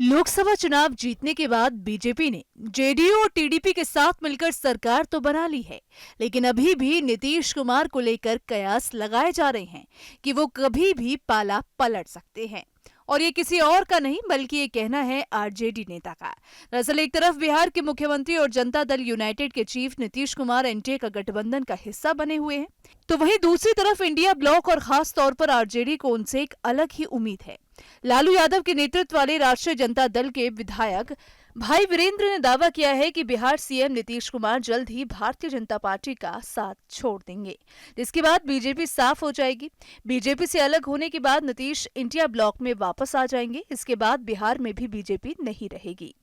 लोकसभा चुनाव जीतने के बाद बीजेपी ने जेडीयू और टीडीपी के साथ मिलकर सरकार तो बना ली है, लेकिन अभी भी नीतीश कुमार को लेकर कयास लगाए जा रहे हैं कि वो कभी भी पाला पलट सकते हैं। और ये किसी और का नहीं बल्कि ये कहना है आरजेडी नेता का। दरअसल एक तरफ बिहार के मुख्यमंत्री और जनता दल यूनाइटेड के चीफ नीतीश कुमार एनडीए का गठबंधन का हिस्सा बने हुए हैं, तो वहीं दूसरी तरफ इंडिया ब्लॉक और खास तौर पर आरजेडी को उनसे एक अलग ही उम्मीद है। लालू यादव के नेतृत्व वाले राष्ट्रीय जनता दल के विधायक भाई वीरेंद्र ने दावा किया है कि बिहार सीएम नीतीश कुमार जल्द ही भारतीय जनता पार्टी का साथ छोड़ देंगे, जिसके बाद बीजेपी साफ हो जाएगी। बीजेपी से अलग होने के बाद नीतीश इंडिया ब्लॉक में वापस आ जाएंगे। इसके बाद बिहार में भी बीजेपी नहीं रहेगी।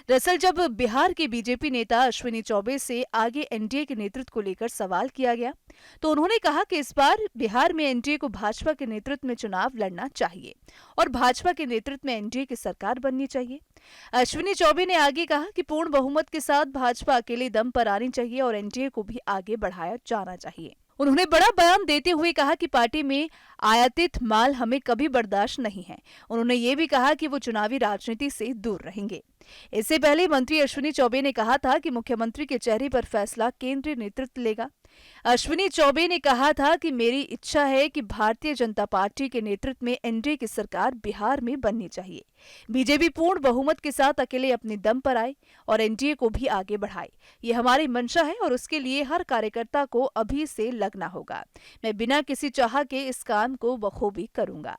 दरअसल जब बिहार के बीजेपी नेता अश्विनी चौबे से आगे एनडीए के नेतृत्व को लेकर सवाल किया गया, तो उन्होंने कहा कि इस बार बिहार में एनडीए को भाजपा के नेतृत्व में चुनाव लड़ना चाहिए और भाजपा के नेतृत्व में एनडीए की सरकार बननी चाहिए। अश्विनी चौबे ने आगे कहा कि पूर्ण बहुमत के साथ भाजपा अकेले दम पर आनी चाहिए और एनडीए को भी आगे बढ़ाया जाना चाहिए। उन्होंने बड़ा बयान देते हुए कहा कि पार्टी में आयातित माल हमें कभी बर्दाश्त नहीं है। उन्होंने ये भी कहा कि वो चुनावी राजनीति से दूर रहेंगे। इससे पहले मंत्री अश्विनी चौबे ने कहा था कि मुख्यमंत्री के चेहरे पर फैसला केंद्रीय नेतृत्व लेगा। अश्विनी चौबे ने कहा था कि मेरी इच्छा है कि भारतीय जनता पार्टी के नेतृत्व में एनडीए की सरकार बिहार में बननी चाहिए। बीजेपी पूर्ण बहुमत के साथ अकेले अपने दम पर आए और एनडीए को भी आगे बढ़ाए। ये हमारी मंशा है और उसके लिए हर कार्यकर्ता को अभी से लगना होगा। मैं बिना किसी चाह के इस काम को बखूबी करूंगा।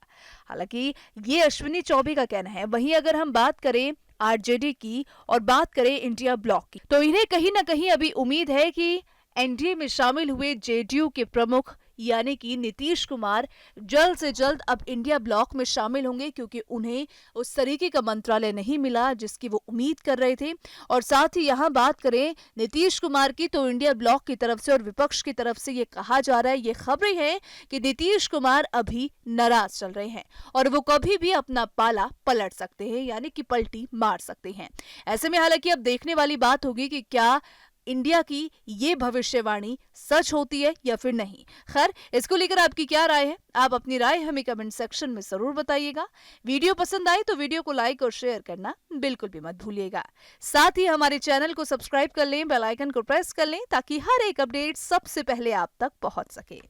हालांकि ये अश्विनी चौबे का कहना है। वहीं अगर हम बात करें आरजेडी की और बात करें इंडिया ब्लॉक की, तो इन्हें कहीं ना कहीं अभी उम्मीद है कि एनडीए में शामिल हुए जेडीयू के प्रमुख यानी कि नीतीश कुमार जल्द से जल्द अब इंडिया ब्लॉक में शामिल होंगे, क्योंकि उन्हें उस तरीके का मंत्रालय नहीं मिला जिसकी वो उम्मीद कर रहे थे। और साथ ही यहाँ बात करें नीतीश कुमार की, तो इंडिया ब्लॉक की तरफ से और विपक्ष की तरफ से ये कहा जा रहा है, ये खबरें हैं कि नीतीश कुमार अभी नाराज चल रहे हैं और वो कभी भी अपना पाला पलट सकते हैं, यानी कि पलटी मार सकते हैं। ऐसे में हालांकि अब देखने वाली बात होगी कि क्या इंडिया की ये भविष्यवाणी सच होती है या फिर नहीं। खैर, इसको लेकर आपकी क्या राय है? आप अपनी राय हमें कमेंट सेक्शन में जरूर बताइएगा। वीडियो पसंद आए तो वीडियो को लाइक और शेयर करना बिल्कुल भी मत भूलिएगा। साथ ही हमारे चैनल को सब्सक्राइब कर लें, बेल आइकन को प्रेस कर लें ताकि हर एक अपडेट सबसे पहले आप तक पहुंच सके।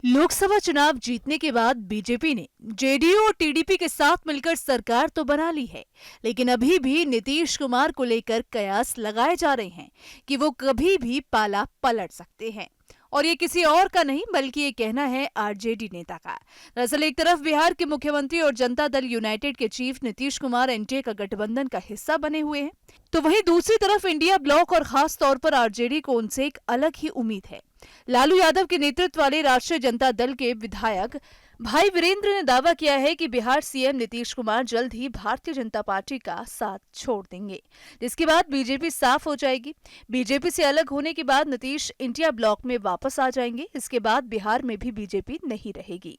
लोकसभा चुनाव जीतने के बाद बीजेपी ने जेडीयू और टीडीपी के साथ मिलकर सरकार तो बना ली है, लेकिन अभी भी नीतीश कुमार को लेकर कयास लगाए जा रहे हैं कि वो कभी भी पाला पलट सकते हैं। और ये किसी और का नहीं बल्कि ये कहना है आरजेडी नेता का। दरअसल एक तरफ बिहार के मुख्यमंत्री और जनता दल यूनाइटेड के चीफ नीतीश कुमार एनडीए का गठबंधन का हिस्सा बने हुए हैं, तो वहीं दूसरी तरफ इंडिया ब्लॉक और खास तौर पर आरजेडी को उनसे एक अलग ही उम्मीद है। लालू यादव के नेतृत्व वाले राष्ट्रीय जनता दल के विधायक भाई वीरेंद्र ने दावा किया है कि बिहार सीएम नीतीश कुमार जल्द ही भारतीय जनता पार्टी का साथ छोड़ देंगे, जिसके बाद बीजेपी साफ हो जाएगी। बीजेपी से अलग होने के बाद नीतीश इंडिया ब्लॉक में वापस आ जाएंगे। इसके बाद बिहार में भी बीजेपी नहीं रहेगी।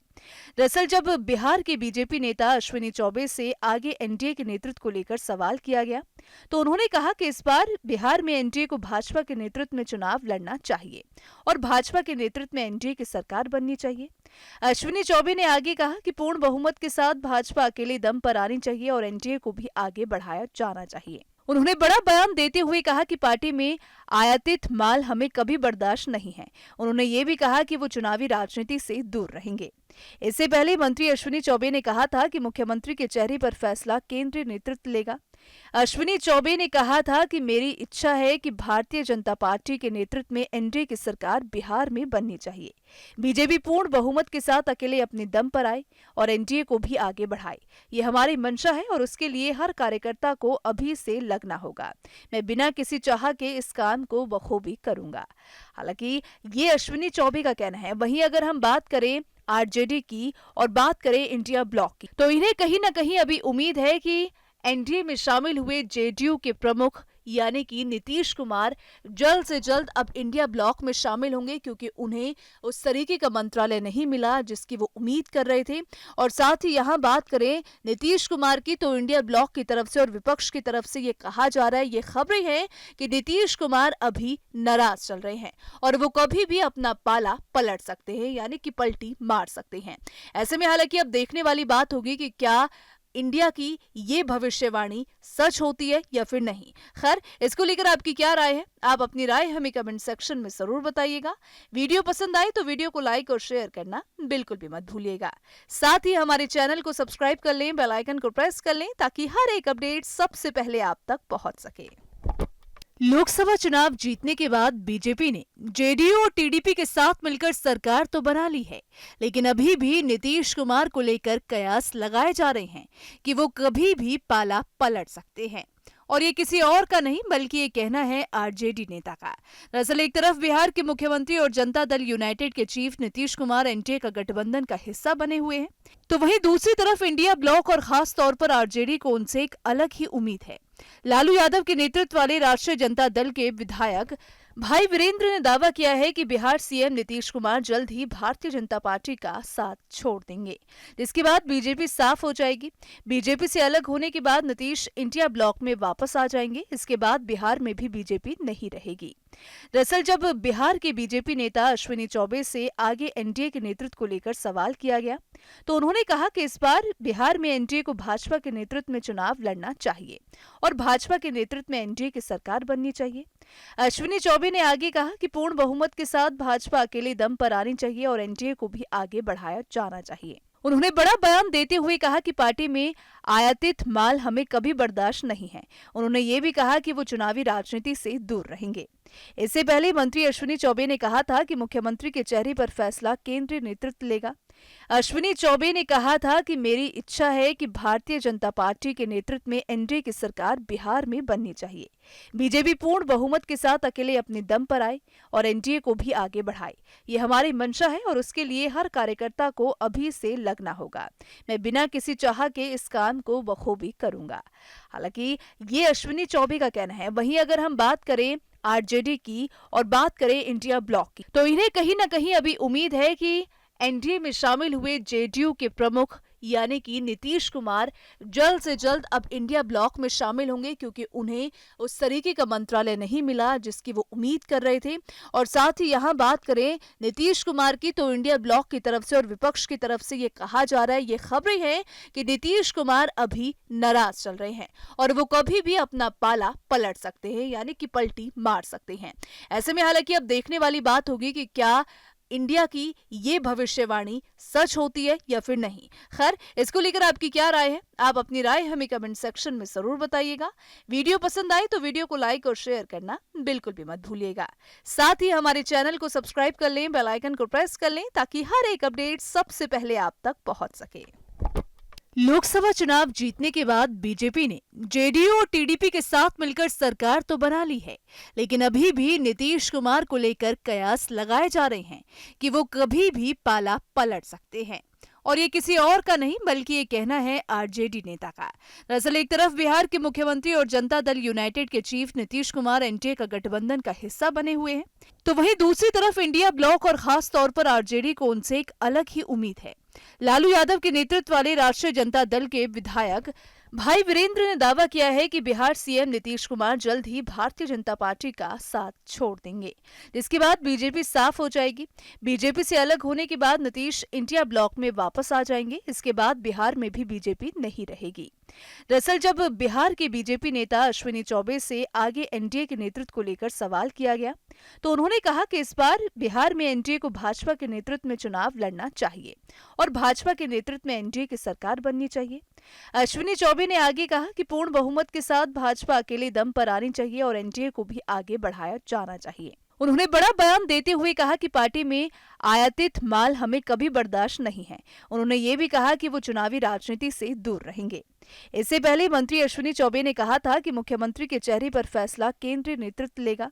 दरअसल जब बिहार के बीजेपी नेता अश्विनी चौबे से आगे एनडीए के नेतृत्व को लेकर सवाल किया गया, तो उन्होंने कहा कि इस बार बिहार में एनडीए को भाजपा के नेतृत्व में चुनाव लड़ना चाहिए और भाजपा के नेतृत्व में एनडीए की सरकार बननी चाहिए। अश्विनी चौबे ने आगे कहा कि पूर्ण बहुमत के साथ भाजपा अकेले दम पर आनी चाहिए और एनडीए को भी आगे बढ़ाया जाना चाहिए। उन्होंने बड़ा बयान देते हुए कहा कि पार्टी में आयातित माल हमें कभी बर्दाश्त नहीं है। उन्होंने ये भी कहा कि वो चुनावी राजनीति से दूर रहेंगे। इससे पहले मंत्री अश्विनी चौबे ने कहा था कि मुख्यमंत्री के चेहरे पर फैसला केंद्रीय नेतृत्व लेगा। अश्विनी चौबे ने कहा था कि मेरी इच्छा है कि भारतीय जनता पार्टी के नेतृत्व में एनडीए की सरकार बिहार में बननी चाहिए। बीजेपी पूर्ण बहुमत के साथ अकेले अपने दम पर आए और एनडीए को भी आगे बढ़ाए। ये हमारी मंशा है और उसके लिए हर कार्यकर्ता को अभी से लगना होगा। मैं बिना किसी चाह के इस काम को बखूबी करूंगा। हालांकि ये अश्विनी चौबे का कहना है। वहीं अगर हम बात करें आरजेडी की और बात करें इंडिया ब्लॉक की, तो इन्हें कहीं ना कहीं अभी उम्मीद है कि एनडीए में शामिल हुए जेडीयू के प्रमुख यानी कि नीतीश कुमार जल्द से जल्द अब इंडिया ब्लॉक में शामिल होंगे, क्योंकि उन्हें उस तरीके का मंत्रालय नहीं मिला जिसकी वो उम्मीद कर रहे थे। और साथ ही यहाँ बात करें नीतीश कुमार की, तो इंडिया ब्लॉक की तरफ से और विपक्ष की तरफ से ये कहा जा रहा है, ये खबरें हैं कि नीतीश कुमार अभी नाराज चल रहे हैं और वो कभी भी अपना पाला पलट सकते हैं, यानी कि पलटी मार सकते हैं। ऐसे में हालांकि अब देखने वाली बात होगी कि क्या इंडिया की ये भविष्यवाणी सच होती है या फिर नहीं। खैर, इसको लेकर आपकी क्या राय है? आप अपनी राय हमें कमेंट सेक्शन में जरूर बताइएगा। वीडियो पसंद आए तो वीडियो को लाइक और शेयर करना बिल्कुल भी मत भूलिएगा। साथ ही हमारे चैनल को सब्सक्राइब कर लें, बेल आइकन को प्रेस कर लें ताकि हर एक अपडेट सबसे पहले आप तक पहुंच सके। लोकसभा चुनाव जीतने के बाद बीजेपी ने जेडीयू और टीडीपी के साथ मिलकर सरकार तो बना ली है, लेकिन अभी भी नीतीश कुमार को लेकर कयास लगाए जा रहे हैं कि वो कभी भी पाला पलट सकते हैं। और ये किसी और का नहीं बल्कि ये कहना है आरजेडी नेता का। दरअसल एक तरफ बिहार के मुख्यमंत्री और जनता दल यूनाइटेड के चीफ नीतीश कुमार एनडीए का गठबंधन का हिस्सा बने हुए हैं, तो वहीं दूसरी तरफ इंडिया ब्लॉक और खास तौर पर आरजेडी को उनसे एक अलग ही उम्मीद है। लालू यादव के नेतृत्व वाले राष्ट्रीय जनता दल के विधायक भाई वीरेंद्र ने दावा किया है कि बिहार सीएम नीतीश कुमार जल्द ही भारतीय जनता पार्टी का साथ छोड़ देंगे, जिसके बाद बीजेपी साफ हो जाएगी। बीजेपी से अलग होने के बाद नीतीश इंडिया ब्लॉक में वापस आ जाएंगे। इसके बाद बिहार में भी बीजेपी नहीं रहेगी। दरअसल जब बिहार के बीजेपी नेता अश्विनी चौबे से आगे एनडीए के नेतृत्व को लेकर सवाल किया गया, तो उन्होंने कहा कि इस बार बिहार में एनडीए को भाजपा के नेतृत्व में चुनाव लड़ना चाहिए और भाजपा के नेतृत्व में एनडीए की सरकार बननी चाहिए। अश्विनी चौबे ने आगे कहा कि पूर्ण बहुमत के साथ भाजपा अकेले दम पर आनी चाहिए और एनडीए को भी आगे बढ़ाया जाना चाहिए। उन्होंने बड़ा बयान देते हुए कहा कि पार्टी में आयातित माल हमें कभी बर्दाश्त नहीं है। उन्होंने ये भी कहा कि वो चुनावी राजनीति से दूर रहेंगे। इससे पहले मंत्री अश्विनी चौबे ने कहा था कि मुख्यमंत्री के चेहरे पर फैसला केंद्रीय नेतृत्व लेगा। अश्विनी चौबे ने कहा था कि मेरी इच्छा है कि भारतीय जनता पार्टी के नेतृत्व में एनडीए की सरकार बिहार में बननी चाहिए। बीजेपी पूर्ण बहुमत के साथ अकेले अपने दम पर आए और एनडीए को भी आगे बढ़ाए। ये हमारी मंशा है और उसके लिए हर कार्यकर्ता को अभी से लगना होगा। मैं बिना किसी चाह के इस काम को बखूबी करूंगा। हालांकि ये अश्विनी चौबे का कहना है। वहीं अगर हम बात करें आरजेडी की और बात करें इंडिया ब्लॉक की, तो इन्हें कहीं ना कहीं अभी उम्मीद है कि एनडीए में शामिल हुए जेडीयू के प्रमुख यानी कि नीतीश कुमार जल्द से जल्द अब इंडिया ब्लॉक में शामिल होंगे, क्योंकि उन्हें उस तरीके का मंत्रालय नहीं मिला जिसकी वो उम्मीद कर रहे थे। और साथ ही यहाँ बात करें नीतीश कुमार की, तो इंडिया ब्लॉक की तरफ से और विपक्ष की तरफ से ये कहा जा रहा है, ये खबरें हैं कि नीतीश कुमार अभी नाराज चल रहे हैं और वो कभी भी अपना पाला पलट सकते हैं, यानी कि पलटी मार सकते हैं। ऐसे में हालांकि अब देखने वाली बात होगी कि क्या इंडिया की ये भविष्यवाणी सच होती है या फिर नहीं। खैर, इसको लेकर आपकी क्या राय है? आप अपनी राय हमें कमेंट सेक्शन में जरूर बताइएगा। वीडियो पसंद आए तो वीडियो को लाइक और शेयर करना बिल्कुल भी मत भूलिएगा। साथ ही हमारे चैनल को सब्सक्राइब कर लें, बेल आइकन को प्रेस कर लें ताकि हर एक अपडेट सबसे पहले आप तक पहुंच सके। लोकसभा चुनाव जीतने के बाद बीजेपी ने जेडीयू और टीडीपी के साथ मिलकर सरकार तो बना ली है, लेकिन अभी भी नीतीश कुमार को लेकर कयास लगाए जा रहे हैं कि वो कभी भी पाला पलट सकते हैं। और ये किसी और का नहीं बल्कि ये कहना है आरजेडी नेता का। दरअसल एक तरफ बिहार के मुख्यमंत्री और जनता दल यूनाइटेड के चीफ नीतीश कुमार एनडीए का गठबंधन का हिस्सा बने हुए हैं, तो वहीं दूसरी तरफ इंडिया ब्लॉक और खास तौर पर आरजेडी को उनसे एक अलग ही उम्मीद है। लालू यादव के नेतृत्व वाले राष्ट्रीय जनता दल के विधायक भाई वीरेंद्र ने दावा किया है कि बिहार सीएम नीतीश कुमार जल्द ही भारतीय जनता पार्टी का साथ छोड़ देंगे, जिसके बाद बीजेपी साफ हो जाएगी। बीजेपी से अलग होने के बाद नीतीश इंडिया ब्लॉक में वापस आ जाएंगे। इसके बाद बिहार में भी बीजेपी नहीं रहेगी। दरअसल जब बिहार के बीजेपी नेता अश्विनी चौबे से आगे एनडीए के नेतृत्व को लेकर सवाल किया गया, तो उन्होंने कहा कि इस बार बिहार में एनडीए को भाजपा के नेतृत्व में चुनाव लड़ना चाहिए और भाजपा के नेतृत्व में एनडीए की सरकार बननी चाहिए। अश्विनी चौबे ने आगे कहा कि पूर्ण बहुमत के साथ भाजपा अकेले दम पर आनी चाहिए और एनडीए को भी आगे बढ़ाया जाना चाहिए। उन्होंने बड़ा बयान देते हुए कहा कि पार्टी में आयातित माल हमें कभी बर्दाश्त नहीं है। उन्होंने ये भी कहा कि वो चुनावी राजनीति से दूर रहेंगे। इससे पहले मंत्री अश्विनी चौबे ने कहा था कि मुख्यमंत्री के चेहरे पर फैसला केंद्रीय नेतृत्व लेगा।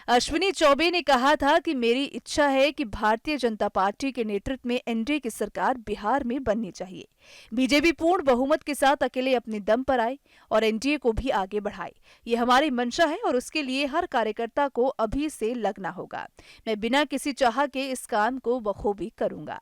अश्विनी चौबे ने कहा था कि मेरी इच्छा है कि भारतीय जनता पार्टी के नेतृत्व में एनडीए की सरकार बिहार में बननी चाहिए। बीजेपी पूर्ण बहुमत के साथ अकेले अपने दम पर आए और एनडीए को भी आगे बढ़ाए। ये हमारी मंशा है और उसके लिए हर कार्यकर्ता को अभी से लगना होगा। मैं बिना किसी चाह के इस काम को बखूबी करूंगा।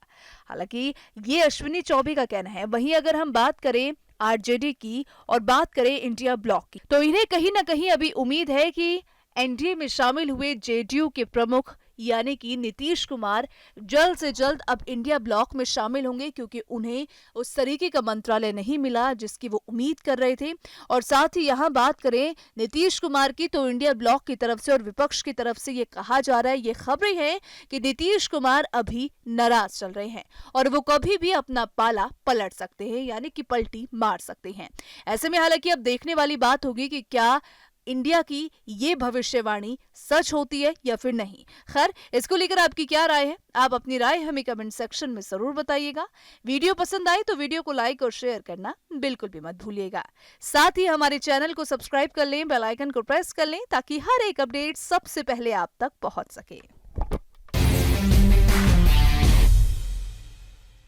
हालांकि ये अश्विनी चौबे का कहना है। वहीं अगर हम बात करें आरजेडी की और बात करें इंडिया ब्लॉक की, तो इन्हें कहीं ना कहीं अभी उम्मीद है कि एनडीए में शामिल हुए जेडीयू के प्रमुख यानी कि नीतीश कुमार जल्द से जल्द अब इंडिया ब्लॉक में शामिल होंगे, क्योंकि उन्हें उस तरीके का मंत्रालय नहीं मिला जिसकी वो उम्मीद कर रहे थे। और साथ ही यहां बात करें नीतीश कुमार की, तो इंडिया ब्लॉक की तरफ से और विपक्ष की तरफ से ये कहा जा रहा है, ये खबरें हैं कि नीतीश कुमार अभी नाराज चल रहे हैं और वो कभी भी अपना पाला पलट सकते हैं, यानी कि पलटी मार सकते हैं। ऐसे में हालांकि अब देखने वाली बात होगी कि क्या इंडिया की ये भविष्यवाणी सच होती है या फिर नहीं। खैर, इसको लेकर आपकी क्या राय है? आप अपनी राय हमें कमेंट सेक्शन में जरूर बताइएगा। वीडियो पसंद आए तो वीडियो को लाइक और शेयर करना बिल्कुल भी मत भूलिएगा। साथ ही हमारे चैनल को सब्सक्राइब कर लें, बेल आइकन को प्रेस कर लें ताकि हर एक अपडेट सबसे पहले आप तक पहुंच सके।